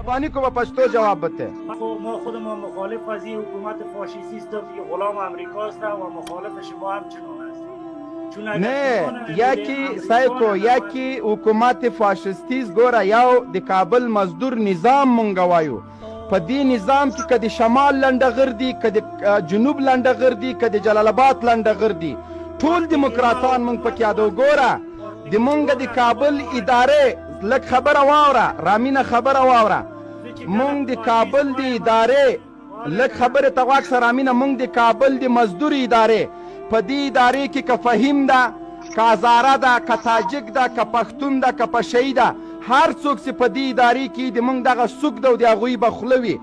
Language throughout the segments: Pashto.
مهربانی کو با پشتو جواب بده. ما خودمان مخالف از این حکومت فاشیستی است که غلام امریکاست و مخالف شما همچنان است. نه یکی سایکو یکی حکومت فاشیستی ګوره یو د کابل مزدور نظام مونږ وایو په دې نظام کې که د شمال لنډغر دي که د جنوب لنډغر دي که د جلال آباد لنډغر دي ټول دیموکراتان مونږ پکې یادو. ګوره د مونږ د کابل ادارې لږ خبره واوره رامینه خبره واوره مونږ د کابل د ادارې لږ خبره ته غوږ سه رامینه مونږ د کابل د مزدور ادارې په دې ادارې کې که فهیم ده که هزاره ده که تاجک ده که پښتون ده که پشهی ده هر څوک چې په دې ادارې کې د مونږ دغه څوک ده او د هغوی به خوله وي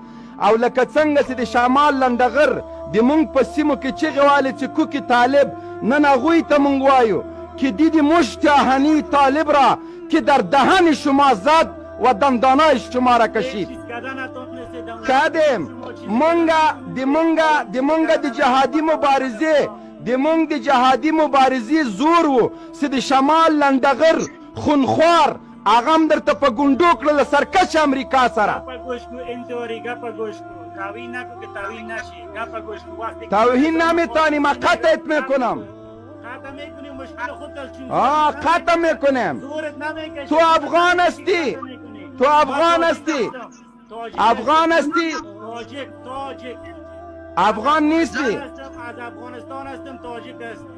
او لکه څنګه چې د شمال لنډغر د مونږ په سیمو کې چغې والې چې کوکي طالب نن هغوی ته مونږ وایو که دیدی مشت آهنی طالب را که در دهن شما زد و دندانای شما را کشید. کدیم مونږه د جهادي مبارزې د مونږ د جهادي مبارزې زور و چې د شمال لنډغر خونخوار هغه هم درته په ګونډو کړله سرکش امریکا سره. توهین نمیتانی ما قطعت میکنم قطع میکنم. تو افغان هستی تو افغان هستی افغان هستی افغان نیستی. از افغانستان هستم تاجیک هستم.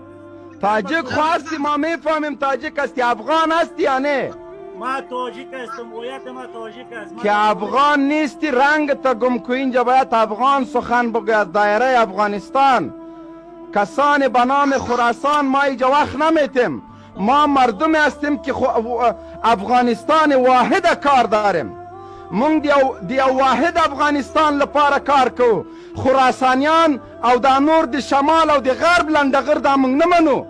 تاجیک خو هستی ما میفهمیم تاجیک هستی افغان هستی یا نه؟ ما تاجیک هستم هویت ما تاجیک است. که افغان نیستی رنگ تا گم کو اینجا باید افغان سخن بگوی از دایره افغانستان. کسان به نام خراسان ما اینجا وقت نمیتیم. ما مردم هستیم که افغانستان واحد کار داریم. مونږ د یو واحد افغانستان لپاره کار کوو. خراسانیان او دا نور د شمال او د غرب لنډغر دا مونږ نه منو.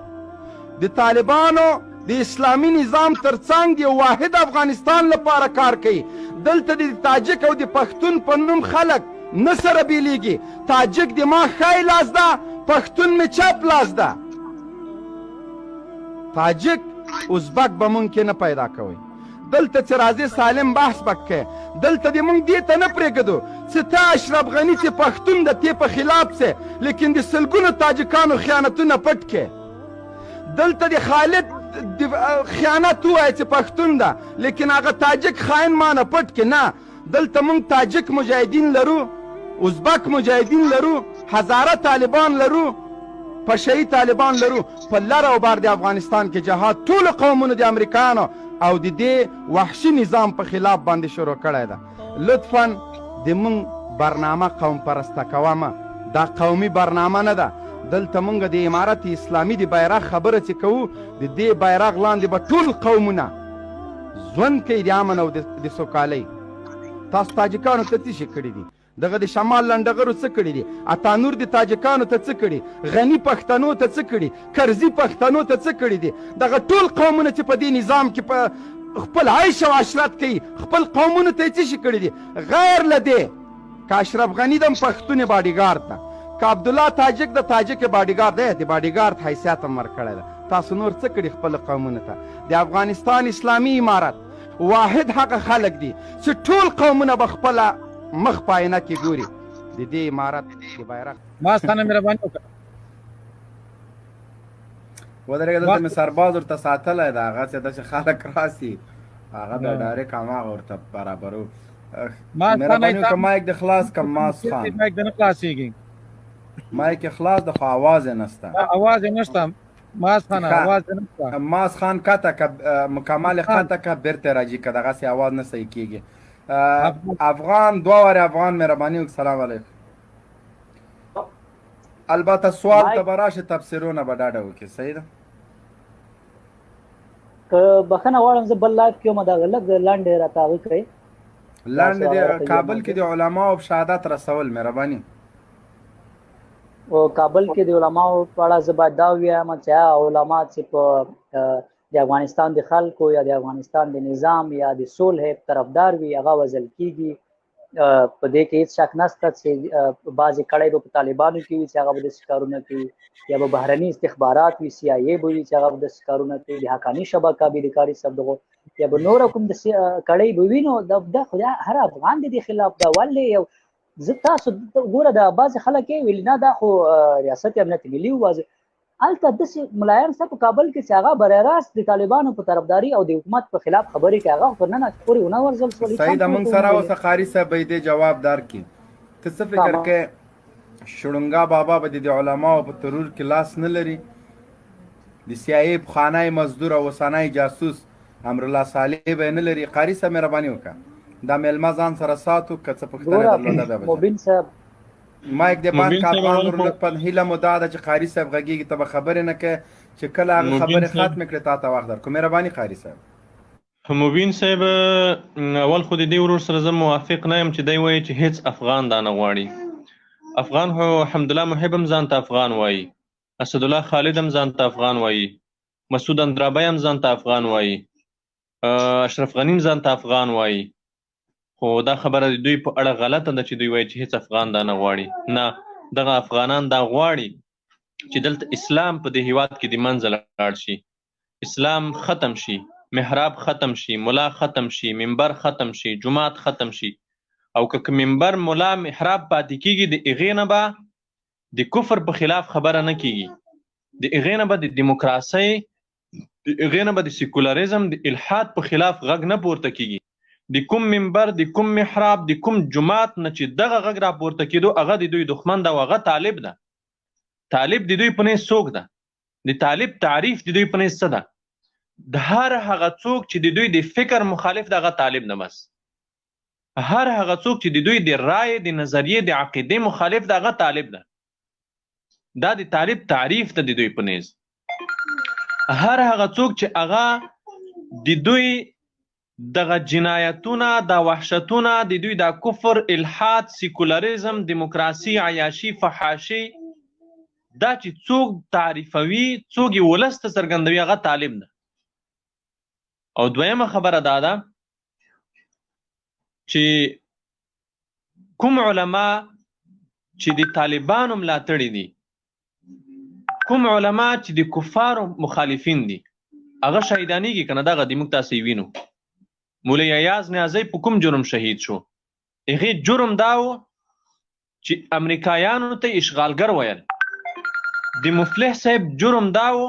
د طالبانو د اسلامي نظام ترڅنګ د یو واحد افغانستان لپاره کار کوي. دلته د تاجک او د پښتون په نوم خلک نه سره بیلیږي. تاجک د ما ښی لاس ده پښتون مې چپ لاس ده. تاجک ازبک به مونږ کې نه پیدا کوي. دلته چې راځي سالم بحث وکړي دلته د مونږ دې ته نه پرېږدو چې ته اشرف غني چې پښتون د تی په خلاف سې لیکن د سلګونو تاجکانو خیانتونه پټ کړې. دلته د خالد خیانت ووایه چې پښتون ده لیکن هغه تاجک خاین مانه پټ کړي. نه دلته مونږ تاجک مجاهدین لرو ازبک مجاهدین لرو هزاره طالبان لرو پشهی طالبان لرو. په لر او بر د افغانستان کې جهاد ټولو قومونو د امریکایانو او د دې وحشي نظام په خلاف باندې شروع کړی ده. لطفا د مونږ برنامه قوم پرسته کومه دا قومي برنامه نه ده. دلته مونږ د امارت اسلامي د بیرغ خبره چې کوو د دې بیرغ لاندې به ټول قومونه ژوند کوي د امن او د سوکالۍ. تاسو تاجکانو ته څه شي کړي دي؟ دغه د شمال لنډغرو څه کړي دي؟ اتانور د تاجکانو ته څه کړي؟ غني پښتنو ته څه کړي؟ کرزي پښتنو ته څه کړي دي؟ دغه ټول قومونه چې په دې نظام کې په خپل عیش او عشرت کوي خپل قومونو ته څه شي کړي دي؟ غیر له دې که اشرف غني د پښتون باډیګارد ده که عبدالله تاجک د تاجک باډیګارد دی د باډیګارد حیثیت هم ورکړی ده. تاسو نور څه کړي خپل قومونو ته؟ د افغانستان اسلامي امارت واحد هغه خلک دي چې ټول قومونه به خپله مخ په آینه کې ګوري. د دې امارت د بیرغ ما ستانه مهرباني وکړه ودرېږه دلته مې سرباز ورته ساتلی ده هغه چې داسې خلک راسي هغه به ډایرکټ هماغه ورته برابرو. مهرباني وکړه مایک د خلاص کړه ماس خان. مایک د نه خلاصېږي مایک خلاص ده خو اواز یې نشته. اواز یې نشته ماس خان اواز یې نشته. ماس خان کته که مکمل کته که بیرته راځي که دغسې اواز نه صحیح کېږي. افغان دوه واره افغان مهرباني وکړه سلام علیکم. البته سوال ته به راشي تفسیرونه به ډاډه وکړي صحیح ده. که بخښنه غواړم زه بل لایف کې یم دغه لږ لنډې راته هغې کړئ. لنډې د کابل کې د علماو شهادت رسول مهرباني. او کابل کې د علماو په اړه زه باید دا ووایم چې هغه علما چې په د افغانستان د خلکو یا د افغانستان د نظام یا د صلح طرفدار وي هغه وژل کېږي. په دې کې هېڅ شک نشته چې بعضې کړۍ به په طالبانو کې وي چې هغه به داسې کارونه کوي یا به بهرني استخبارات وي CIA به وي چې هغه به داسې کارونه کوي. د حقاني شبکه وي د قاري صاحب دغو یا به نور کوم د کړی به وینو د خو هر افغان دي خلاف دا ولې یو زه تاسو ګوره د بعضې خلک یې ویل نه دا خو ریاست امنیت ملي ووازه هلته داسې ملایان شته په کابل کې چې هغه بری راست د طالبانو په طرفداري او د حکومت په خلاف خبرې کوي هغه خو نن پورې ونه ورزل شول صحیح ده موږ سره اوس قاري صاحب به دې جواب درکړي ته څه فکر کوې شړونګا بابا به د علماو په ترور کې لاس نه لري د CIA پخوانی مزدور او اوسنی جاسوس امرالله صالح به نه لري قاري صاحب مهرباني وکړه دا میلمه ځان سره ساتو که څه پوښتنه درلوده بیا به مبین صاحب مایک د بان کاپان ورلپن هیله مو دا ده چې قاري صاحب غږیږي ته به خبرې نه کوې چې کله هغه خبرې ختمې کړې تا ته وخت درکړو مهرباني قاري صاحب مبین صاحب اول خو د دې ورور سره زه موافق نه یم چې دی وایي چې هیڅ افغان دا نه غواړي افغان خو الحمدلله محب هم ځان ته افغان وایي اسدالله خالد هم ځان ته افغان وایي مسعود اندرابی هم ځان ته افغان وایي اشرف غنی هم ځان ته افغان وایي خو دا خبره د دوی په اړه غلطه ده چې دوی وایي چې هیڅ افغان دا نه غواړي نه دغه افغانان دا غواړي چې دلته اسلام په دې هیواد کې د منځه لاړ شي اسلام ختم شي محراب ختم شي ملا ختم شي منبر ختم شي جماعت ختم شي او که منبر ملا محراب پاتې کیږي د هغې نه به د کفر په خلاف خبره نه کیږي د هغې نه به د دیموکراسۍ د هغې نه به د سیکولریزم د الحاد په خلاف غږ نه پورته کیږي د کوم منبر د کوم محراب د کوم جماعت نه چې دغه غږ راپورته کېدو هغه د دوی دښمن ده او هغه طالب ده طالب د دوی په نیز څوک ده د طالب تعریف د دوی په نیز څه ده د هر هغه څوک چې د دوی د فکر مخالف ده هغه طالب نه بس هر هغه څوک چې د دوی د رایې د نظریې د عقیدې مخالف ده هغه طالب ده دا د طالب تعریف ده د دوی په نیز هر هغه څوک چې هغه د دوی دغه جنایتونه دا وحشتونه د دوی دا کفر الحاد سیکولریزم دیموکراسي عیاشي فحاشي دا چې څوک تعریفوي څوک یې ولس ته څرګندوي هغه طالب ده او دویمه خبره دا ده چې کوم علما چې د طالبانو ملاتړي دي کوم علما چې د کفارو مخالفین دي هغه شهیدانیږي که نه دغه د موږ تاسې وینو مولی ایاز نیازی په کوم جرم شهید شو هغې جرم دا و چې امریکایانو ته اشغالګر ویل د مفلح صاحب جرم دا و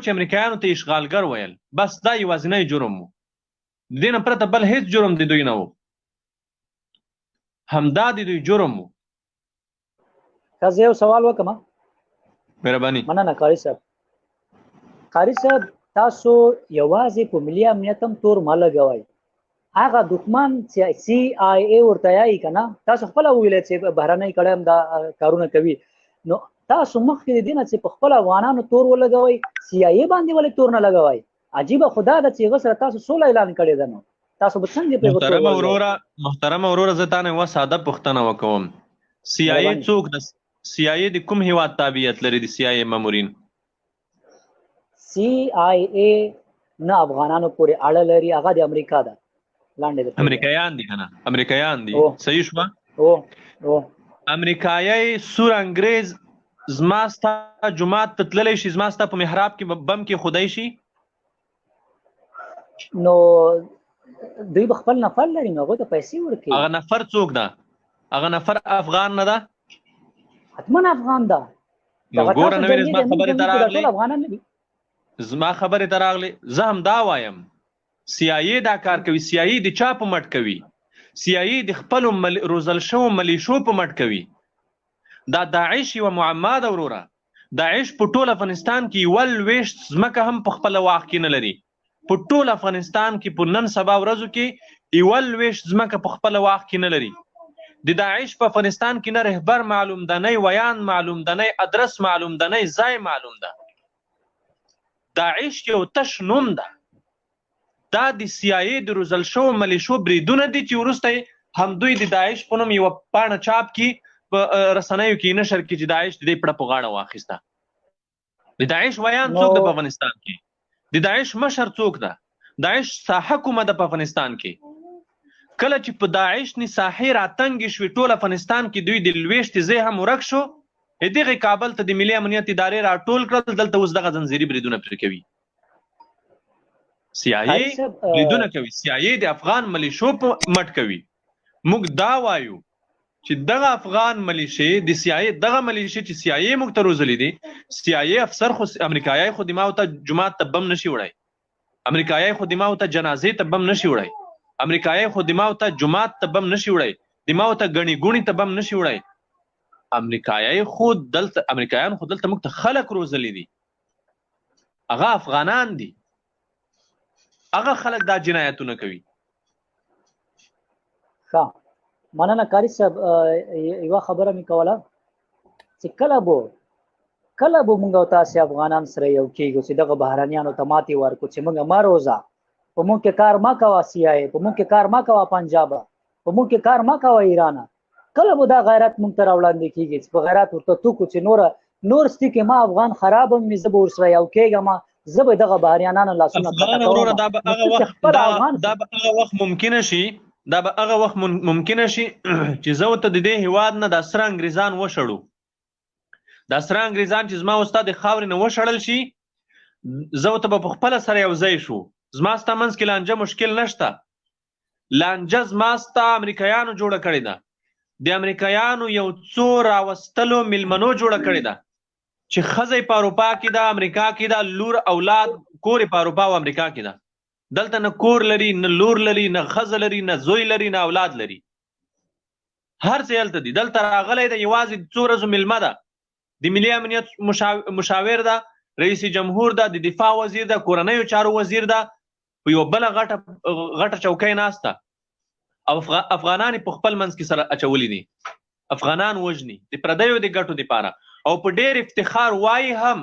چې امریکایانو ته اشغالګر ویل بس دا یوازینی جرم و د دې نه پرته بل هیڅ جرم د دوی نه و همدا د دوی جرم و که زه یو سوال وکړم مهرباني مننه قاري صاحب تاسو یوازې په ملي امنیت هم تور مه لګوئ هغه دښمن چې CIA ورته یایي که نه تاسو خپله وویلی چې بهرنۍ کړی هم دا کارونه کوي نو تاسو مخکې د دې نه چې په خپل افغانانو تور ولګوئ CIA باندې ولې تور نه لګوئ عجیبه خو دا ده چې هغه سره تاسو سوله اعلان کړې ده نو تاسو به څنګه محترمه وروره زه تا نه یوه ساده پوښتنه وکوم CIA څوک ده CIA د کوم هیواد تابعیت لري د CIA مامورین CIA نه افغانانو پورې اړه لري هغه د امریکا ده لاندې امریکایان دي کنه امریکایان دي صحیح شو امریکایي سور انګریز زما ستا جماعت ته تللی شي زما ستا په محراب کې بم کې خدای شي نو دوی به خپل نفر لري نو هغوی ته پیسې ورکوي هغه نفر څوک ده هغه نفر افغان نه ده حتما افغان ده نو ګوره نو زما خبرې ته راغلی زما خبرې ته راغلی زه هم دا وایم CIA دا کار کوي CIA د چا په مټ کوي CIA د خپلو روزل شوو ملیشو په مټ کوي دا داعش یوه معما ده وروره داعش په ټول افغانستان کې یوه لویشت ځمکه هم په خپله واک کې نه لري په ټول افغانستان کې په نن سبا ورځو کې یوه لویشت ځمکه په خپله واک کې نه لري د داعش په افغانستان کې نه رهبر معلوم ده نه ویان معلوم ده نه ادرس معلوم ده نه ځای معلوم ده داعش یو تش نوم ده دا د CIA د روزل شوو ملیشو بریدونه دي چې وروسته هم دوی د داعش په نوم یوه پاڼه چاپ کړي په رسنیو کې نشر کړي چې داعش د دې پړه په غاړه واخیسته د داعش ویان څوک ده په افغانستان کې د داعش مشر څوک ده داعش ساحه کومه ده په افغانستان کې کله چې په داعش نه ساحې راتنګې شوې ټول افغانستان کې دوی د لویشتې ځای هم ورک شو دغه کابل ته د ملي امنیت ادارې راټول کړل دلته اوس دغه زنځیري بریدونه پرې کوي CIA لیدونه کوي، CIA د افغان ملیشو په مټ کوي. موږ دا وایو چې دغه افغان ملیشې د CIA دغه ملیشې چې CIA موږ ته روزلي دي، CIA افسر خو امریکایي خو دماغ ته جماعت ته بم نشي وړی، امریکایي خو دماغ ته جنازې ته بم نشي وړی، امریکایي خو دماغ ته جماعت ته بم نشي وړی، دماغ ته غني ګونی ته بم نشي وړی. امریکایان خو دلته موږ ته خلک روزلي دي، هغه افغانان دي، هغه خلک دا جنایتونه کوي. ښه مننه قاری صاحب. یوه خبره مې کوله چې کله به موږ او تاسې افغانان سره یو کېږو چې دغه بهرنیانو ته ماتې ورکړو چې موږ مه روزه، په موږ کې کار مه کوه CIA، په موږ کې کار مه کوه پنجابه، په موږ کې کار مه کوه ایرانه. کله به دا غیرت موږ ته راوړاندې کېږي چې په غیرت ورته توکو چې نور ستي کې ما افغان خراب هم وي، زه به ورسره یو کېږم، زه به دغه بهرنیانو لاسونه دا به هغه وخت ممکنه شي چې زه ورته د دې هېواد نه دا سره انګریزان وشړو، دا سره انګریزان چې زما او ستا د خاورې نه وشړل شي، زه ورته به په خپله سره یو ځای شو. زما ستا منځ کې لانجه مشکل نشته، لانجه زما ستا امریکایانو جوړه کړې ده، د امریکایانو یو څو راوستلو میلمنو جوړه کړې ده چې ښځه په اروپا کې ده، امریکا کې ده، لور اولاد کور په اروپا او امریکا کې ده، دلته نه کور لري، نه لور لري، نه ښځه لري، نه زوی لري، نه اولاد لري، هر څه هلته دي. دلته راغلی ده یوازې څو ورځو میلمه ده، د ملي امنیت مشاور ده، رئیس جمهور ده، د دفاع وزیر ده، کورنیو چارو وزیر ده، په یو بله غټه چوکۍ ناسته، او افغانان په خپل منځ کې سره اچولي دي، افغانان وژني د پردیو د ګټو دپاره، او په ډېر افتخار وایي هم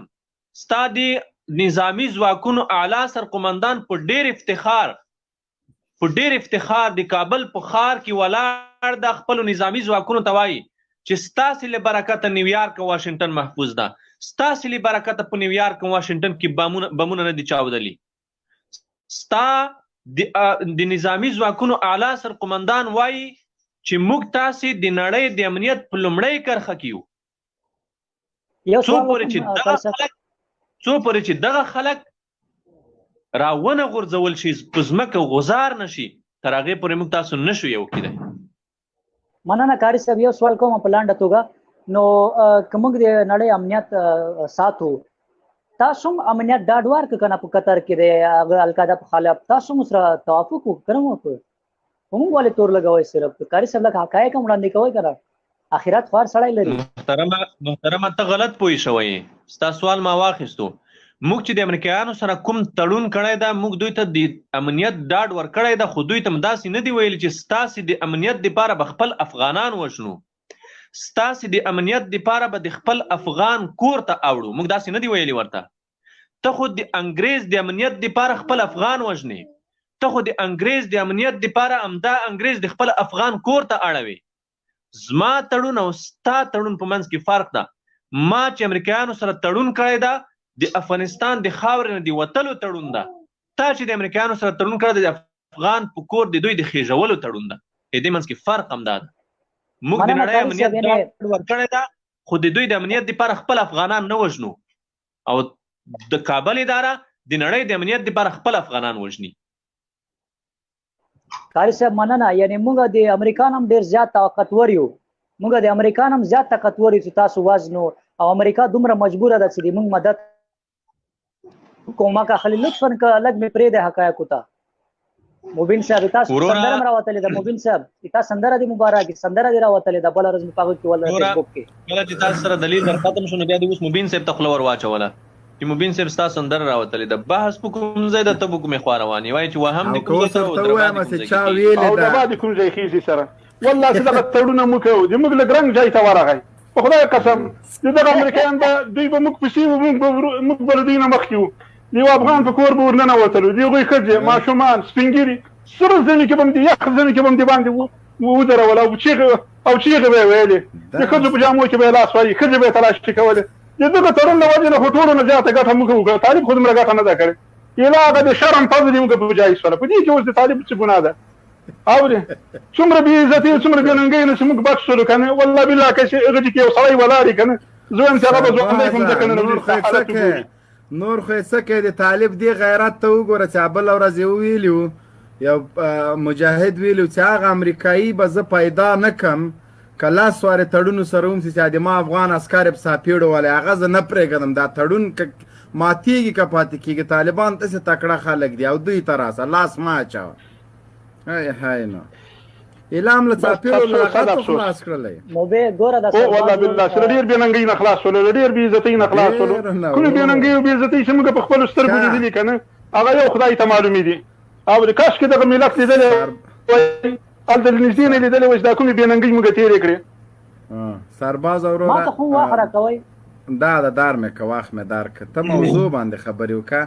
ستا د نظامی ځواکونو اعلی سرقمندان په ډېر افتخار د کابل په ښار کې ولاړ د خپلو نظامی ځواکونو ته وایي چې ستاسې له برکته نیویارک او واشنګټن محفوظ ده، ستاسې له برکته په نیویارک او واشنګټن کې بمونه نه دي چاودلي، ستا د نظامی ځواکونو اعلی سرقمندان وایي چې موږ تاسې د نړۍ د امنیت په لومړۍ کرښه کې یو. څو پورې چې دغه خلک راونه غورځول شي، په ځمکه غوځار نه شي، تر هغې پورې موږ تاسو نشو یو کېدی. مننه قاری صاحب. یو سوال کوم په لنډه توګه، نو که موږ د نړۍ امنیت ساتو، تاسو هم امنیت ډاډ ورکړه که نه په قطر کې د القاعده په خلاف تاسو هم سره توافق وکړه، په موږ ولې تور لګوئ؟ صرف قاری صاحب لکه حقایق هم وړاندې کوئ که نه، اخرت خو هر سړی لري. محترمه ته غلط پوه شوی، ستا سوال ما واخیستو. موږ چې د امریکایانو سره کوم تړون کړی ده، موږ دوی ته د امنیت ډاډ ورکړی ده، خو دوی ته داسې نه دي ویلي چې ستاسې د امنیت دپاره به خپل افغانان وژنو، ستاسې د امنیت دپاره به د خپل افغان کور ته اوړو، موږ داسې نه دي ویلي ورته. ته خو د انګریز د امنیت دپاره خپل افغان وژنې، ته خو د انګریز د امنیت دپاره همدا انګریز د خپل افغان کور ته اړوي. زما تړون او ستا تړون په منځ کې فرق ده. ما چې امریکایانو سره تړون کړی ده د افغانستان د خاورې نه د وتلو تړون ده، تا چې د امریکایانو سره تړون کړی د افغان په کور د دوی د خېژولو تړون ده. د دې منځ کې فرق همدا ده. موږ د نړۍ امنیت ډاډ ورکړی ده، خو د دوی د امنیت دپاره خپل افغانان نه وژنو، او د کابل اداره د نړۍ د امنیت دپاره خپل افغانان وژني. قاری صاحب مننه. یعنی موږ د امریکان هم ډېر زیات طاقتور یو، موږ د امریکان هم زیات طاقتور یو چې تاسو وزنو، او امریکا دومره مجبوره ده چې د موږ مدد کومک اخلي. لطفا که لږ مې پرېږدئ حقایقو ته. مبین صاحب تاسو سندره هم راوتلې ده، مبین صاحب تاسو سندره دې مبارکه، سندره دې راوتلې ده، بله ورځ مې په هغه کې ولله فیسبوک کې کله چې تاسو سره دلیل در ختم شو، نو بیا دې اوس مبین صاحب ته خوله ور واچوله چې مبین صاحب ستا سندره راوتلې ده. بحث په کوم ځای ده، ته په کومې خوا روان یې؟ وایي چې وهم دې کوم ځای ته او د بعد کوم ځای خېژي سره. والله چې دغه تړونه موږ کوو، د موږ لږ رنګ ځای ته ورغی، په خدای قسم چې دغه امریکایان به دوی به موږ پسې وو، موږ به له دوی نه مخکې وو، د یو افغان په کور به ورننوتلو، د هغوی ښځې ماشومان سپین ږیري سره زنې کې به هم د یخ زنې کې به هم د باندې ودرول، او چیغې به یې ویلې، د ښځو په جامو کې به یې لاس وایي، ښځې به یې تلاشي کولې. د دغه تړون له وجې نه خو ټولو نه زیاته ګټه موږ وکړه، طالب خو دومره ګټه نه ده کړې، ایله هغه د شرم فضل یې موږ په جایز شوله. په دې کې اوس د طالب څه ګناه ده؟ اورې څومره بې عزتي څومره بې ننګۍ نه چې موږ بچ شولو که نه. والله بالله که چې هغه چې یو سړی ولاړ یې که نه، زه وایم چې هغه به ژوندی کوم ځکه نه نور خو یې څه کوي د طالب دې غیرت ته وګوره چې بله ورځ یې وویلي وو یو مجاهد ویلي وو چې هغه امریکایي به زه پیدا نه کړم که لاس وارې تړونو سره ومسي چې د ما افغان عسکر یې په ساپېړو والی هغه زه نه پرېږدم دا تړون که ماتېږي که پاتې کېږي طالبان داسې تکړه خلک دي او دوی ته راسه لاس مه اچوه هی نو اعلام له څاپېړو له هغه ته خلاص کړلی مبین ګوره د والله بالله سره ډېر بېننګۍ نه خلاص شولو له ډېر بېعزتۍ نه خلاص شولو کومې بېننګۍ او بېعزتۍ چې موږ په خپلو سترګو لیدلي که نه هغه یو خدای ته معلومې دي او د کاشکې دغه ملت لیدلی وای هلته له نږدې نه لیدلی وای چې دا کومې بېننګۍ موږ تېرې کړې سرباز وروره ما ته خو واخ راکوئ دا دار مې که واخ مې دار که ته موضوع باندې خبرې وکړه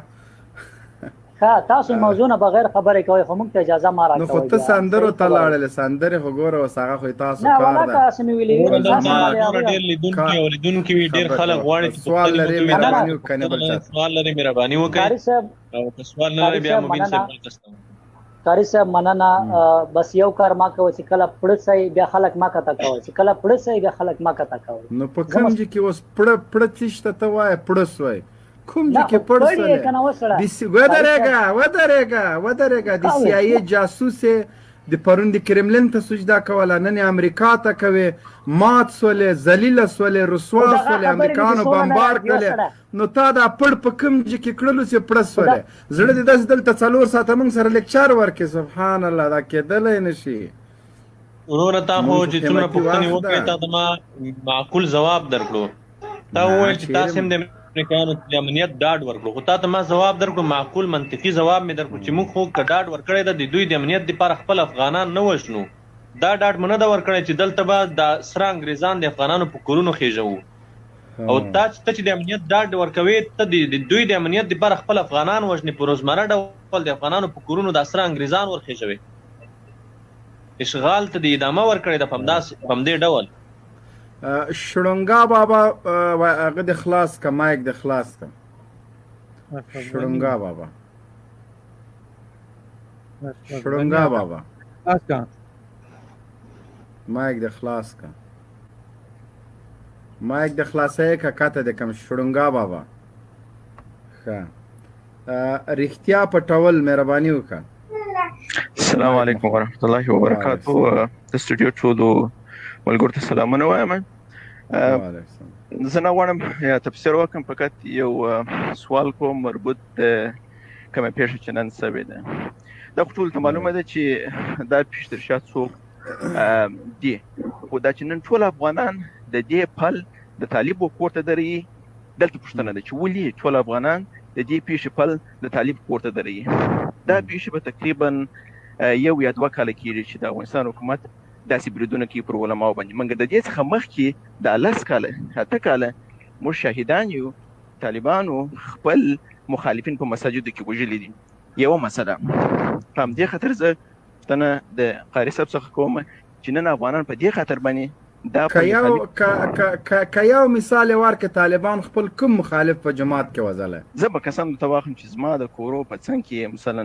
ښه تاسو موضوع نه بغیر خبرې کوئ خو موږ ته اجازه ما راکوئ نو خو ته سندرو ته لاړلې سندرې خو ګوره اوس هغه خو تاسو نه کار ولا ده تاسو مې ویلي ډېر لیدونکي او لیدونکي وي ډېر خلک غواړي چې سوال لري مهرباني وکړئ نه بل چا سوال لري مهرباني وکړئ قاری صاحب او که سوال نه لري بیا مبین صاحب بل کس ته قاری صاحب مننه بس یو کار ما کوئ چې کله پړڅئ بیا خلک ما کته کوئ چې کله پړڅئ بیا خلک ما کته کوئ نو په کوم ځای کې اوس پړه څه ته وایه پړس وایي کوم ځای کې پړسله ودرېږه د سی آی ای جاسوس د پرون د کرملین ته سجده کوله نن یې امریکا ته کوې مات سولې ذلیله سولې رسوا سولې امریکانو بمبار کړلې نو تا دا پړ په کوم ځای کې کړلو چې پړس سولې زړه دې داسې دلته 4 ساعته موږ سره لیکچر ورکړې سبحان الله دا کېدلی نه شي وروره تا خو چې څومره پوښتنې وکړې تا ته ما معقول ځواب درکړو تا وویل چې تاسې هم د امریکایانو د امنیت ډاډ ورکړو خو تا ته ما ځواب درکړو معقول منطقي ځواب مې درکړو چې موږ خو که ډاډ ورکړی ده د دوی د امنیت دپاره خپل افغانان نه وژنو دا ډاډ مو نه ده ورکړی چې دلته به دا سره انګریزان د افغانانو په کورونو خېژوو او ته چې د امنیت ډاډ ورکوې ته د دوی د امنیت دپاره خپل افغانان وژنې په روزمره ډول د افغانانو په کورونو دا سره انګریزان ورخېژوې اشغال ته د ادامه ورکړی ده په همدې ډول شړونګا بابا هغه د خلاص کا مایک د خلاص کا شړونګا بابا مایک د خلاص کا مایک د خلاصې کا کاته د کم شړونګا بابا ښه رښتیا پټول مهرباني وکړه السلام علیکم ورحمۃ اللہ وبرکاتہ د سټوډیو ټولو ملګرو ته سلامونه وایم زه نه غواړم تفسیر وکړم فقط یو سوال کوم مربوط کومه پیښه چې نن سوې ده دا خو ټولو ته معلومه ده چې دا پیښ تر شا څوک دي خو دا چې نن ټول افغانان د دې پل د طالبو کور ته دري دلته پوښتنه ده چې ولې ټول افغانان د دې پیښې پل د طالب کور ته دري دا پیښه به تقریبا یو یا 2 کاله کېږي چې د افغانستان حکومت داسې بریدونه کوي پر علماو باندې موږ د دې څخه مخکې د 10 کاله 8 کاله موږ شاهدان یو طالبانو خپل مخالفین په مساجدو کې وژلي دي یو مسله په همدې خاطر زه پوښتنه د قاري صاحب څخه کوم چې نن افغانان په دې خاطر باندې دا که یو مثال ورکړه طالبان خپل کوم مخالف په جماعت کې وځله زه به قسم درته واخلم چې زما د کورو په څنګ کې مثلا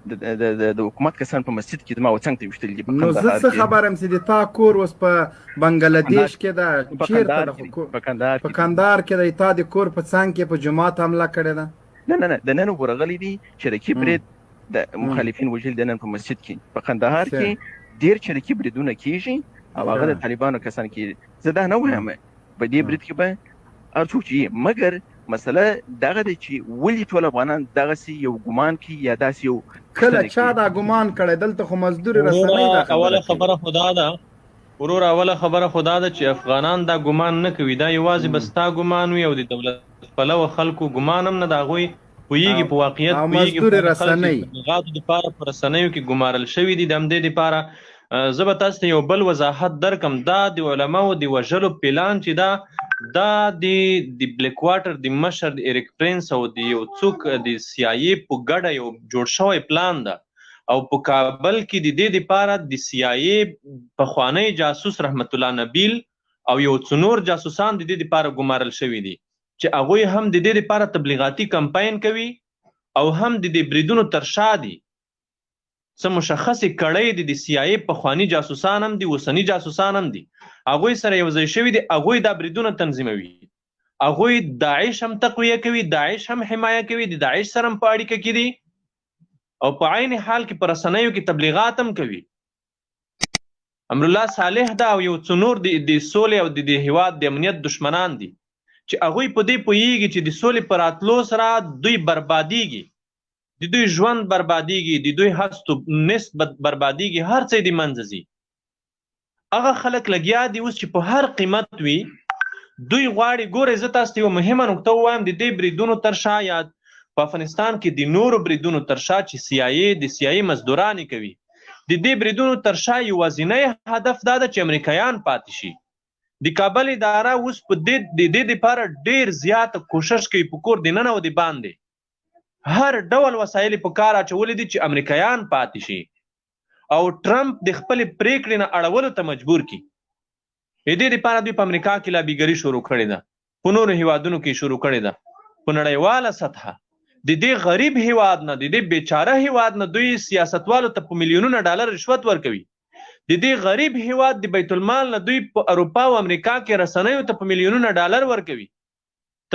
د حکومت کسان په مسجد کې ما وڅنګ ته وشتل دي نو زه څه خبرم چې د تا کور اوس په بنگلاديش کې ده چیرته په کندهار کې ده تا د کور په څنګ کې په جماعت حمله کړې ده نه د نن ورغلي دي شرکی برید د مخالفین وجل د نن په مسجد کې په کندهار کې ډیر شرکی بریدونه کیږي او هغه د طالبانو کسان کې زه دا نه وایم په دې برید کې به ارڅوک چې مګر مسله دغه دی چې ولې ټول افغانان دغه یو ګمان کوي یا داسې یو کله چا دا ګمان کړی دلته خو مزدور رسنۍ ده اوله خبره خدا ده چې افغانان دا ګمان نه کوي دا یوازې بستا ګمان وي او د دولت پلوه خلکو ګمان هم نه د هغوی پوهېږي په واقعیت پوهېږي غاتو دپاره په رسنیو کې ګمارل شوي دي د همدې دپاره زه به تاسو ته یو بل وضاحت درکم دا د علماو د وژلو پلان چې دا د بلیک واټر د مشر د ایریک پرنس او د یو څوک د سی آی ای په ګډه یو جوړ شوی پلان ده او په کابل کې د دې دپاره د سی آی ای پخوانی جاسوس رحمت الله نبیل او یو څو نور جاسوسان د دې دپاره ګمارل شوي دي چې هغوی هم د دې دپاره تبلیغاتي کمپاین کوي او هم د دې بریدونو تر شا دي څه مشخصې کړۍ دي د سی آی ای پخواني جاسوسان هم دي اوسني جاسوسان هم دي هغوی سره یو ځای شوي دي هغوی دا بریدونه تنظیموي هغوی داعش هم تقویه کوي، داعش هم حمایه کوي، د داعش سره هم په اړیکه کې دي او په عین حال کې په رسنیو کې تبلیغات هم کوي. امرالله صالح دا او یو څو نور د سولې او د هیواد د امنیت دشمنان دي چې هغوی په دې پوهیږي چې د سولې په راتلو سره دوی بربادیږي، د دوی ژوند بربادیږي، د دوی هستو نسبت بربادیږي، هر څه د منځه ځي. هغه خلک لګیا دي اوس چې په هر قیمت وي دوی غواړي. ګورئ زه تاسو ته یوه مهمه نکته ووایم، د دې بریدونو تر شا یا په افغانستان کې د نورو بریدونو تر شا چې د CIA مزدورانې کوي، د دې بریدونو تر شا یوازینی هدف دا ده چې امریکایان پاتې شي. د کابل اداره اوس په دې دپاره ډېر زیاته کوشش کوي په کور دننه او د باندې هر ډول وسایل په کار اچولي دي چې امریکایان پاتې شي او ټرمپ د خپلې پریکړې نه اړولو ته مجبور کړي. د دې دپاره دوی په امریکا کې لابیګري شروع کړې ده، په نورو هیوادونو کې شروع کړې ده. په نړیواله سطحه د دې غریب هیواد نه، د دې بیچاره هیواد نه دوی سیاستوالو ته په میلیونونه ډالر رشوت ورکوي. د دې غریب هیواد د بیت المال نه دوی په اروپا او امریکا کې رسنیو ته په میلیونونه ډالر ورکوي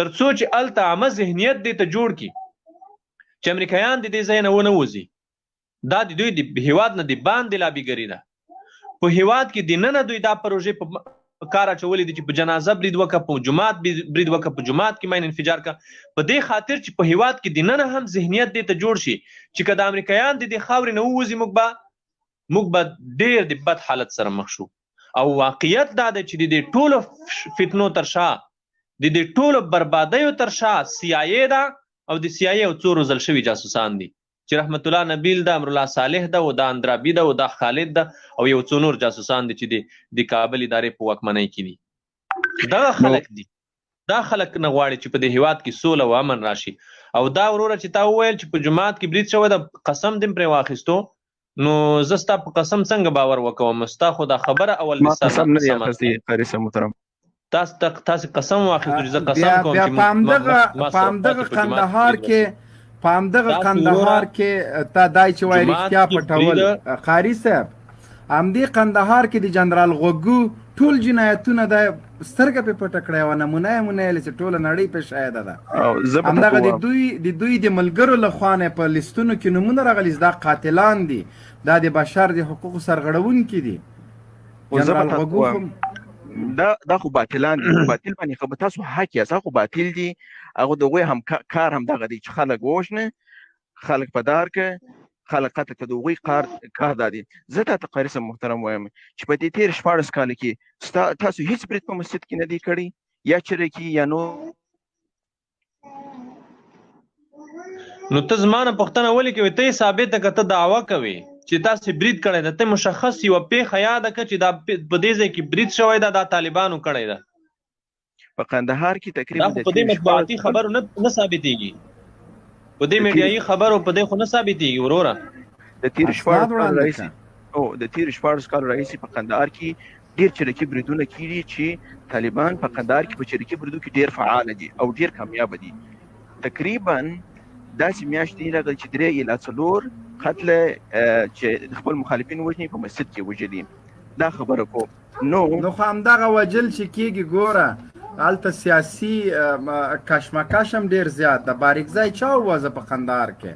تر څو چې هلته عامه ذهنیت دې ته جوړ کړي چې امریکایان د دې ځای نه ونه وځي. دا د دوی د هیواد نه د باندې لابیګري ده. په هیواد کې دننه دوی دا پروژې په کار اچولې دي چې په جنازه برید وکړه، په جومات برید وکړه، په جومات کې ماین انفجار کړه، په دې خاطر چې په هیواد کې دننه هم ذهنیت دې ته جوړ شي چې که د امریکایان د دې خاورې نه ووځي موږ به ډېر د بد حالت سره مخ شو. او واقعیت دا دی چې د دې ټولو فتنو تر شا، د دې ټولو بربادیو تر شا CIA ده او د CIA او څو روزل شوي جاسوسان دي چې رحمت الله نبیل ده، امرالله صالح ده، او دا اندرابي ده، او دا خالد ده، او یو څو نور جاسوسان دي چې د کابل ادارې په واکمنۍ کې دي. دغه خلک دي، دا خلک نه غواړي چې په دې هیواد کې سوله او امن راشي. او دا وروره چې تا وویل چې په جومات کې برید شوی ده، قسم دې پرې واخیستو، نو زه ستا په قسم څنګه باور وکوم؟ ستا خو دا خبره اول ما قسم نه دی اخیستی قاري صاحب محترم. تاسو قسم واخیستو چې زه قسم کوم چې په همدغه قندهار کې تا دای چې وایي رښتیا پټول قاري صاحب، همدې قندهار کې د جنرال غوګو ټول جنایتونه د سترګه په پټه کړی و، نمونه یې چې ټوله نړۍ په شاهده ده. همدغه د دوی د ملګرو له خوا نه په لیستونو کې نومونه راغلي، دا قاتلان دي، دا د بشر د حقوقو سرغړونکي دي. جنرال غوګو دا خو باطلان دي، باطل باندې خو به تاسو حق یاست، خو باطل دي. هغه د هغوی هم کار هم دغه دی چې خلک ووژنه، خلک په دار کې، خلک قتل کړه. د هغوی کار دا دی. زه تاته قاري صاحب محترم وایم چې په دې تېر 14 کال کې تاسو هیڅ برید په مسجد کې نه دی کړی، یا چیرې کې یا نو. نو ته زما نه پوښتنه ولې کوې؟ ته یې ثابته که ته دعوه کوې چې تاسې برید کړی ده، ته مشخص یوه پیښه یاده کړه چې دا په دې ځای کې برید شوی ده، دا طالبانو کړی ده. په قندهار کې تقریبا دا په دې مطبوعاتي خبرو نه ثابتېږي، په دې میډیایي خبرو په دې خو نه ثابتېږي وروره. د تېر 14 کال راهیسې په قندهار کې ډېر چریکي بریدونه کېږي چې طالبان په قندهار کې په چریکي بریدو کې ډېر فعال دي او ډېر کامیابه دي. تقریبا داسې میاشتې راغلي چې 3 الی 4 قتل چې خپل مخالفین وژني په مسجد کې وژلي. دا خبره کوم نو خو همدغه وجل چې کېږي. ګوره هلته سیاسي کشمکش هم ډېر زیات ده. باریکزی چا ووځه په قندهار کې؟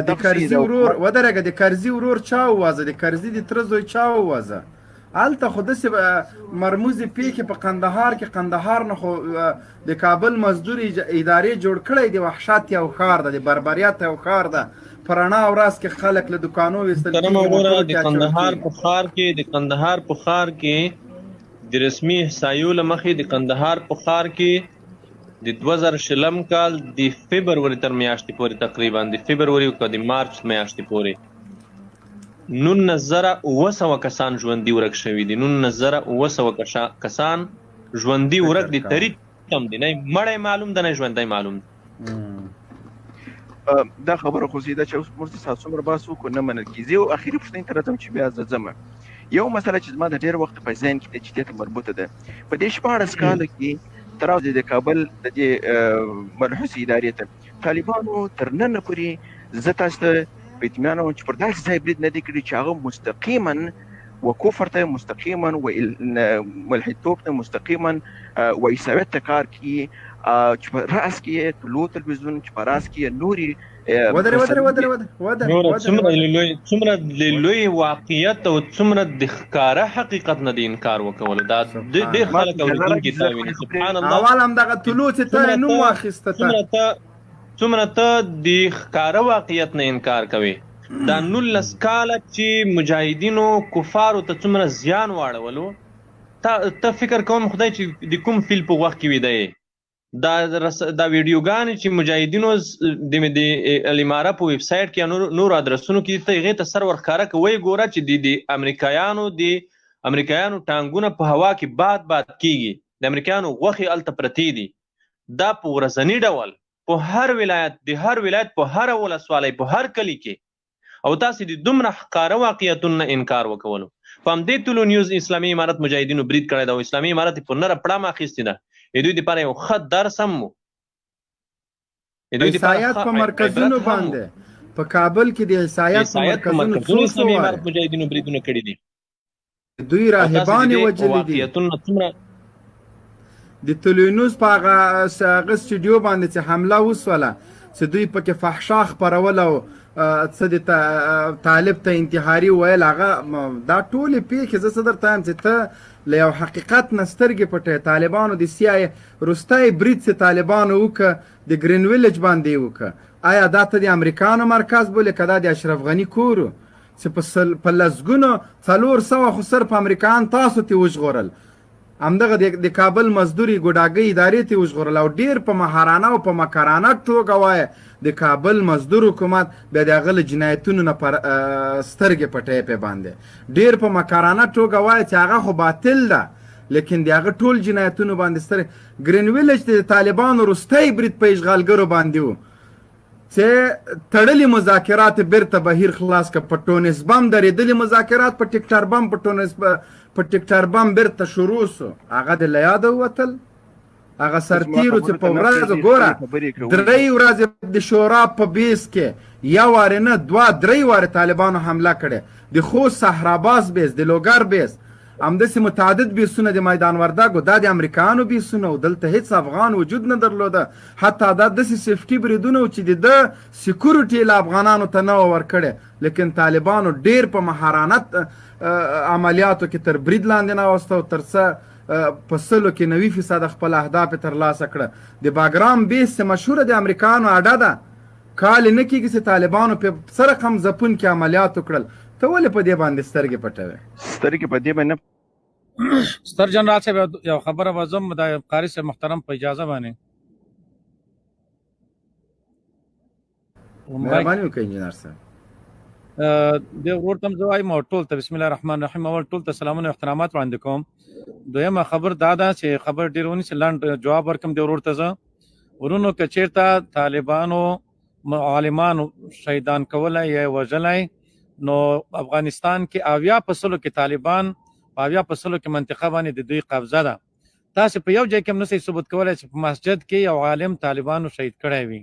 د کرزي ورور ودرېږه، د کرزي ورور چا ووځه؟ د کرزي د تره زوی چا ووځه؟ هلته خو داسې مرموزې پیښې په قندهار کې، قندهار نه خو د کابل مزدور ادارې جوړ کړی د وحشت یو ښار ده، د بربریت یو ښار ده. په رڼا ورځ کې خلک له دوکانو ویستل کېږي. د قندهار په ښار کې د رسمي احصایو له مخې د قندهار په ښار کې د 2020 کال د فبروري تر میاشتې پورې، تقریبا د فبروري او د مارچ میاشتې پورې 19,900 کسان ژوندي ورک شوي دي. 19,900 کسان ژوندي ورک دي. تاریخ کم دی، نه مړی معلوم ده نه ژوندی معلوم ده. دا خبره خو زیاده چې اوس مرسي تاسو څومره بحث وکړو نه منل کېږي. او اخري پوښتنې ته راځم چې بیا زه ځم. یو مسله چې زما د ډېر وخت په ذهن کې ده چې دې ته مربوطه ده، په دې 14 کاله کې تر اوسه د کابل د دې منحوسې ادارې ته طالبانو تر ننه پورې زه تاسو ته په اطمینان وایم چې پر داسې ځای برید نه دی کړی چې هغه وكفر ته مستقیما و ملحدتوب ته مستقیما و عیسویت ته کار کوي چې په راس کې طلوع تلویزیون چې په راس کې نوري څومره لوی واقعیت او څومره د ښکاره حقیقت نه د انکار وکولو دا ډېر خلک اورېدونکي ته ویني سبحان الله اول هم دغه طلوع چې ته نوم واخیسته څومره ته د ښکاره واقعیت نه انکار کوي دا 19 کاله چې مجاهدینو کفارو ته څومره زیان واړولو ته فکر کوم خدای چې د کوم فیل په وخت کې ویده دا ویډیوګانې چې مجاهدینو د الاماره په ویب سایټ کې نور ادرسونو کې ته هغې ته سر ورښکاره کوئ ګوره چې د امریکایانو ټانګونه په هوا کې باد کېږي د امریکایانو غوښې هلته پرتې دي دا په ورځني ډول په هر ولایت په هره ولسوالۍ په هر کلي کې او تاسې د دومره ښکاره واقعیتونو نه انکار وکولو په همدې طلوع نیوز اسلامي امارت مجاهدینو برید کړی ده او اسلامي امارت یې په نره پړامه اخیستې ده دوی دپاره یو ښه درس هم و عیسایت په مرکزونو باندې په کابل کې د عیسایت په مرکزونو اسلامي امارت مجاهدینو بریدونه کړي دي دوی راهبانې وجلې دي د طلوع نیوز په هغه سټوډیو باندې چې حمله وسوله چې دوی پکې فحشا خپرول او څه د طالب ته انتحاري ویل هغه دا ټولې پیښې زه څه درته وایم چې ته له یو حقیقت نه سترګې پټې طالبانو د سیای وروستی برید چې طالبانو وکړه د ګرین ویلج باندې وکړه آیا دا ته د امریکانو مرکز بولې که دا د اشرف غني کور و چې په لسګونو 400 خو صرف امریکایان تاسو ته وژغورل همدغه د کابل مزدوري ګوډاګۍ ادارې ته وژغورل او ډېر په مهارانه او په مکرانه توګه وایه د کابل مزدور حکومت بیا د هغه له جنایتونو نه سترګې پټې پې باندې ډېر په مکرانه توګه وایه چې هغه خو باطل ده لیکن د هغه ټول جنایتونو باندې سترګې ګرین ویلج د طالبانو وروستی برید په اشغالګرو باندې و چې تړلي مذاکرات بیرته بهیر خلاص که په ټونس بم درېدلي مذاکرات په ټیکټر بم بیرته شروع سو هغه د له یاده ووتل هغه سرتیرو چې په ورځو ګوره 3 ورځې د شورا په بیس کې یا وارې نه 2-3 وارې طالبانو حمله کړې د خوست صحراباز بیس د لوګر بیس همداسې متعدد بیسونه د میدان وردګو دا د امریکایانو بیسونه و دلته هیڅ افغان وجود نه درلوده حتی دا داسې سیفټي بریدونه و چې د ده سیکورټي له افغانانو ته نه ورکړې لیکن طالبانو ډېر په مهارانت عملیاتو کې تر برید لاندې ناوسته او تر څه په 90% خپل اهداف ترلاسه کړه د باګرام بیس مشهوره د امریکایانو اډه ده کال نه کېږي چې طالبانو په څه رقم ځپونکي عملیات وکړل ته ولې په دې باندې سترګې پټوې سترګې په دې باندې ستر جنرال صاحب یو خبره وزم د قاری صاحب محترم په اجازه باندې مهرباني وکړئ انجینر صاحب د ورتم زوای مو ټول ته بسم الله الرحمن الرحیم اول ټول ته سلامونه او احترامات وړاندې کوم دویمه خبر دا ده چې خبر ډیرونی چې لاند جواب ورکم د ورته زه ورونو کچیرته طالبانو عالمانو شهیدان کولای یا وجلای نو افغانستان کې 80% کې طالبان 80% کې منطقه باندې د دوی قبضه ده تاسو په یو ځای کې هم نشئ ثبوت کولای چې په مسجد کې یو عالم طالبانو شهید کړی وي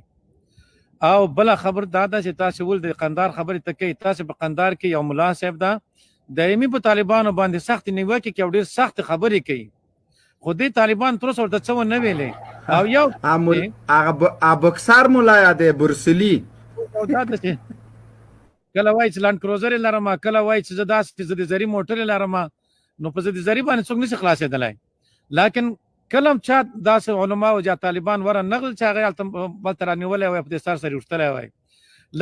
او بل خبر دا ده چې تاسو ول د قندار خبرې تکي تاسو په قندار کې یو مولا صاحب ده دایمي په طالبانو باندې سخت نیوکه کې ډېر سخت خبرې کوي خو دې طالبان تر اوسه ورته څه نه ویلې او یو هغه بکسر مولا دی برسلی او دا ده کله وای چې لاند کروزر لرم کله وای چې زه داسې د زری موټر لرم نو په دې زری باندې څوک نشي خلاصېدلای لیکن کلم چا داسې علما او جا طالبان ور نقل چې هغه بل تر نیولای وای په سر سره وشتلای وای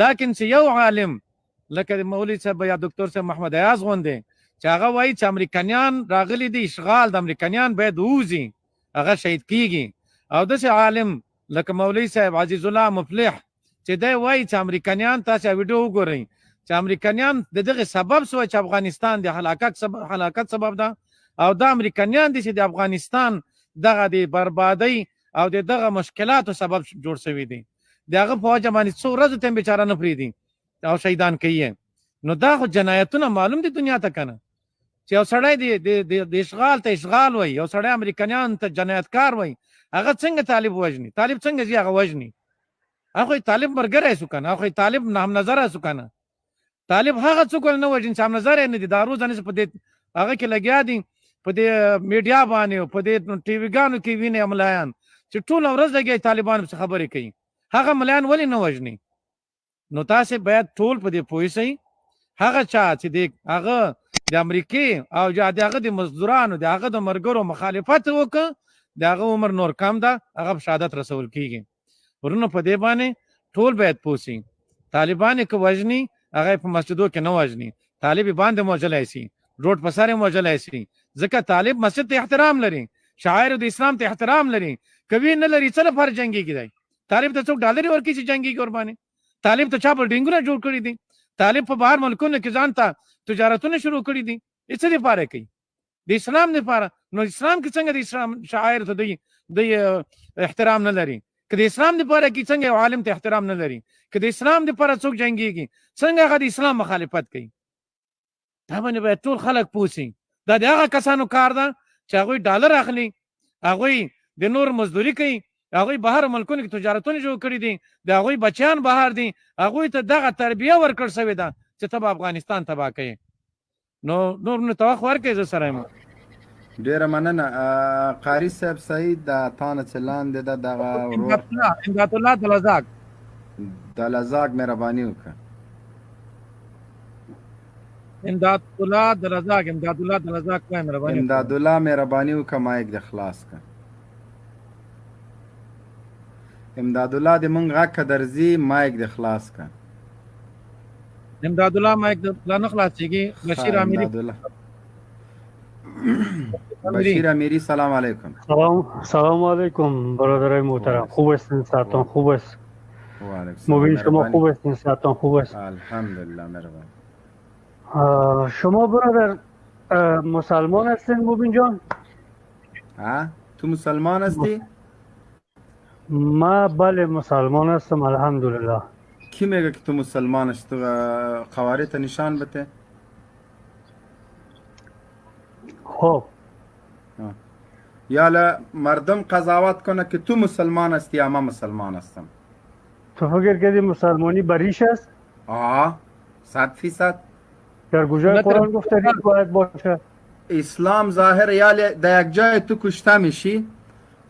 لیکن چې یو عالم لکه مولوی صاحب یا ډاکټر صاحب محمد ایاز غوندې چې هغه وای چې امریکایان راغلي دي اشغال د امریکایان باید ووزي هغه شهید کیږي او داسې عالم لکه مولوی صاحب عزیز الله مفلح چې دی وای چې امریکایان تاسو ویډیو وګورئ چې امریکایان دغه سبب سو چې افغانستان د هلاکت سبب ده او د امریکایان دي چې د افغانستان دغه د بربادي او دغه مشکلاتو سبب جوړ شوی دي دغه فوج باندې څو ورځې تم بیچاره نه پریدي او شهیدان کوي نو دا خو جنایتونه معلوم دي دنیا ته کنه چې یو سړی د اشغال ته اشغال وای یو سړی امریکایان ته جنایتکار وای هغه څنګه طالب وژني طالب څنګه زی هغه وژني هغه طالب مرګره سو کنه هغه طالب نام نظر سو کنه طالب هغه څوک نه وژني چې هم نظر نه دي دا روز نه په دې هغه کې لګیا دي په دې میډیا باندې په دې ټي وی ګانو کې ویني ملایان چې ټول ورځ لګي طالبان څخه خبرې کوي هغه ملایان ولې نه وژني نو تاسو باید ټول په دې پوه شئ هغه چا چې هغه د امریکای او هغه د مزدورانو د هغه د مرګرو مخالفت وکړ د هغه عمر نور کم ده هغه شهادت رسول کیږي ورنه په دې باندې ټول باید پوسي طالبان کې وژني هغه په مسجدو کې نه وژني طالب باندې موجلای شي روډ په سره موجلای شي ځکه طالب مسجد ته احترام لري شاعر د اسلام ته احترام لري کوي نه لري څه لپاره جنگي کیدای طالب ته څوک ډالر ورکړي چې جنگي قرباني طالب ته چا بلډینګونه جوړ کړی دي طالب په بهر ملکونو کې ځان ته تجارتونه شروع کړي دي څه لپاره کوي د اسلام لپاره نو اسلام کې څنګه د اسلام شاعر ته د احترام نه لري که د اسلام لپاره کې څنګه عالم ته احترام نه لري که د اسلام لپاره څوک جنگيږي څنګه هغه د اسلام مخالفت کوي دا باندې باید ټول خلک پوسي دا د هغه کسانو کار ده چې هغه ډالر اخلي هغه د نور مزدوري کوي هغه بهر ملکونو کې تجارتونه جوړ کړی دي د هغه بچیان بهر دي هغه ته دغه تربیه ورکړ شوی ده چې تبع افغانستان تبع کوي نو نور توخ ورکې ز سره مو ډیره مننه قاری صاحب سعید د تانه چلان د دغه امداد الله دلزاق مهرباني وکړه امداد الله دلزاق مهرباني امداد الله مهرباني وکړه مایک د خلاص کړه امداد الله د مونږ غږ درځي مایک د خلاص کړه امداد الله مایک لا نه خلاصيږي بشیر امیری سلام علیکم سلام علیکم برادرای محترم خوب هستین ساعتان خوب است مبین شما خوب هستین ساعتان خوب است الحمدلله مهربان شما برادر مسلمان هستین مبین جان تو مسلمان هستی ما بله مسلمان هستم الحمدلله کی میگه که تو مسلمان هستی قواره تا نشان بده خب یا مردم قضاوت کنه که تو مسلمان هستی یا من مسلمان هستم تو فکر کردی مسلمانی بریش است؟ 100% در کجای قرآن گفته باید باشه؟ اسلام ظاهر یا در یک جای تو کشته میشی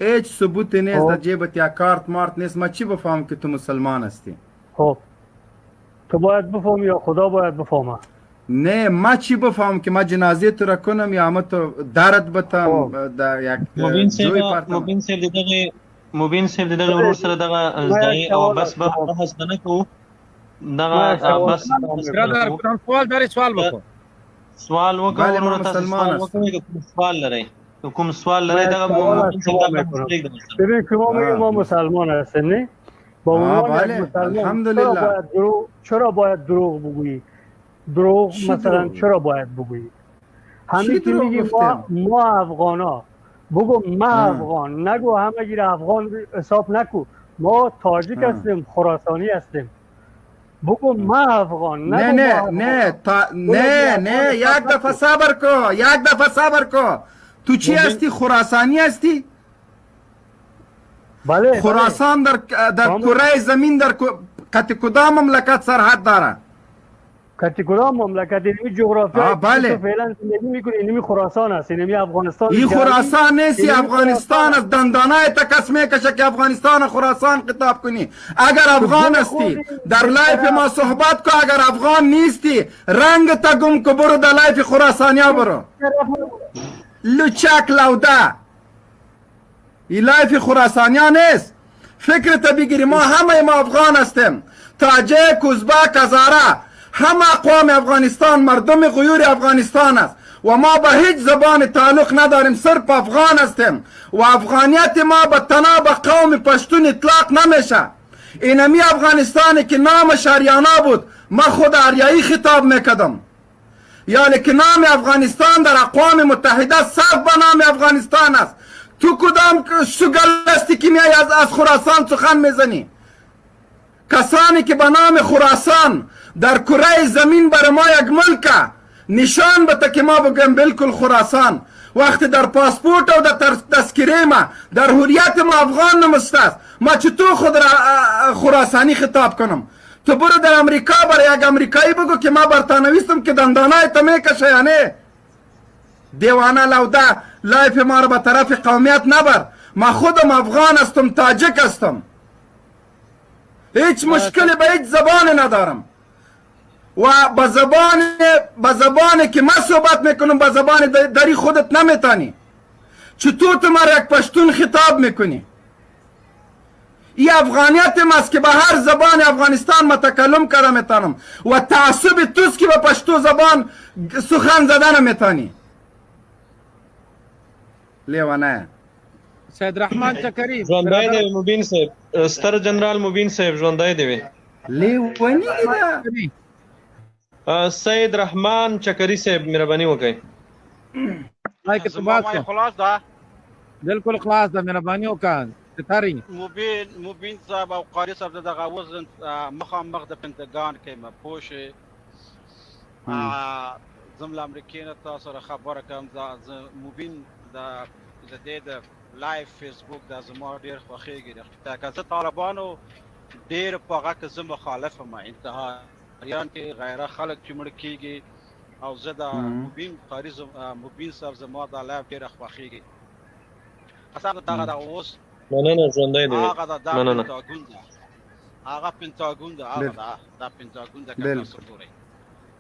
هیچ ثبوت نیست در جیبت یا کارت مارت نیست ما چی بفهم که تو مسلمان هستی خب تو باید بفهمی یا خدا باید بفهمه نه ما چی بفهم که ما جنازه تو را کنم یا ما تو درد بتم در یک جوی پرتم مبین صاحب دغه ورور سره دغه ځای او بس بحث نه کوو دغه بس سوال وکړه سوال لري کوم سوال لري دغه مبین صاحب ببین شما میگید ما مسلمان هستیم نه با عنوان الحمدلله چرا باید دروغ بگویی دروغ مثلا چرا باید بگویی همین که میگی ما افغانا بگو ما افغان نگو همه گیر افغان حساب نکو ما تاجیک هستیم خراسانی هستیم بگو ما افغان نگو نه یک دفعه صبر کو تو چی هستی خراسانی هستی بله خراسان در کره زمین در کدام مملکت سرحد داره کتی کدام مملکت اینمی جغرافیا بله فعلا زندگی میکنی اینمی خراسان است اینمی افغانستان این خراسان نیستی افغانستان است دندانای تا کس میکشه که افغانستان خراسان خطاب کنی اگر افغان هستی در لایف ما صحبت کو اگر افغان نیستی رنگ تا گم کو برو در لایف خراسانیا برو لچک لوده این لایف خراسانیا نیست فکر تا بگیری ما همه ما افغان هستیم تاجک ازبک هزاره همه اقوام افغانستان مردم غیور افغانستان است و ما به هیچ زبان تعلق نداریم صرف افغان هستیم و افغانیت ما به تناب قوم پشتون اطلاق نمیشه اینمی افغانستانی که نامش آریانا بود ما خود آریایی خطاب میکدم یعنی که نام افغانستان در اقوام متحده صرف به نام افغانستان است تو کدام شگل هستی که میای از خراسان سخن میزنی کسانی که به نام خراسان در کره زمین بر ما یک ملک نشان بده که ما بگم بالکل خراسان وقتی در پاسپورت و در تذکره ما در هویت ما افغان نمسته است ما چطور خود را خراسانی خطاب کنم تو تو برو در امریکا برای یک امریکایی بگو که ما برطانویستم که دندانای تو میکشه یا نه. دیوانه لوده لایف ما رو به طرف قومیت نبر. ما خودم افغان هستم، تاجک هستم، هیچ مشکلی به هیچ زبان ندارم و به زبانی که من صحبت میکنم به زبان دری خودت نمیتانی. چطور تو ما یک پشتون خطاب میکنی؟ این افغانیت ماست که به هر زبان افغانستان متکلم کرده میتانم و تعصب توست که به پشتو زبان سخن زدن میتانی. لیوانه سید رحمان چکری ژوندی دی مبین صاحب، ستر جنرال مبین صاحب ژوندی دی. لیوانی ده سید رحمان چکری صاحب مهرباني وکړئ. مایک ته بات کو. خلاص ده بالکل خلاص ده، مهرباني وکړه. ستاري مبین صاحب او قاری صاحب دغه وزن مخامخ د پنتګان کې مپوشه زموږ امریکایانو تاسو سره خبره کوم. مبین د دې د لایف فیسبوک د زما ډیر خوښیږي. که زه طالبانو ډیر په هغه کې زه مخالف یم، انتحاریان کې غیره خلک چې مړه کېږي او زه د مبین صاحب زما د لایف ډیره خوښیږي. اصلا دغه اوس نه ژوندی دی. هغه د پنتاګون ده، هغه پنتاګون ده، هغه دا پنتاګون ده که تاسو ګورئ.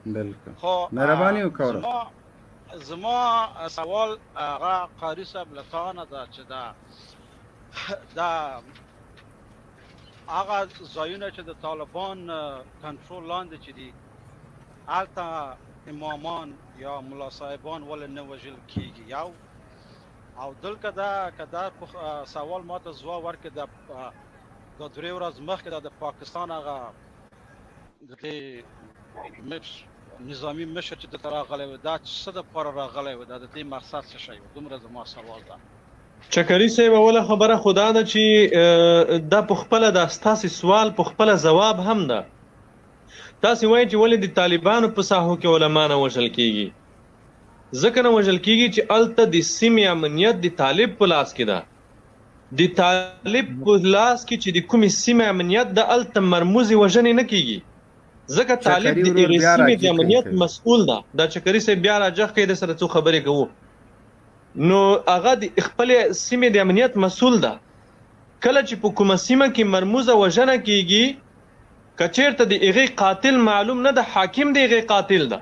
بالکل خو مهرباني وکړه. زما سوال هغه قاری صاحب له تا نه ده چې دا هغه ځایونه چې د طالبان کنټرول لاندې چې دي هلته امامان یا ملا صاحبان ولې نه وژل کېږي یو، او دلته که دا سوال ما ته ځواب ورکړي د 2 ورځې مخکې د پاکستان هغه د دې نظامی مشر چې دلته راغلی و دا څه دپاره راغلی و، دا د دې مقصد څه شی و؟ دومره زما سوال ده. چکري صاحب اوله خبره خدا ده چې دا په خپله دا ستاسې سوال په خپله ځواب هم ده. تاسې وایئ چې ولې د طالبانو په ساحو کې علما نه وژل کېږي. ځکه نه وژل کېږي چې هلته د سیمې امنیت د طالب په لاس کې ده. د طالب په لاس کې چې د کومې سیمې امنیت ده هلته مرموزې وژنې نه کېږي، ځکه طالب د هغې سیمې د امنیت مسؤول ده. دا چکري صاحب بیا راجغ کوي، د سره څو خبرې کوو، نو هغه د خپلې سیمې د امنیت مسؤول ده. کله چې په کومه سیمه کې مرموزه وژنه کېږي، که چېرته د هغې قاتل معلوم نه ده، حاکم د هغې قاتل ده،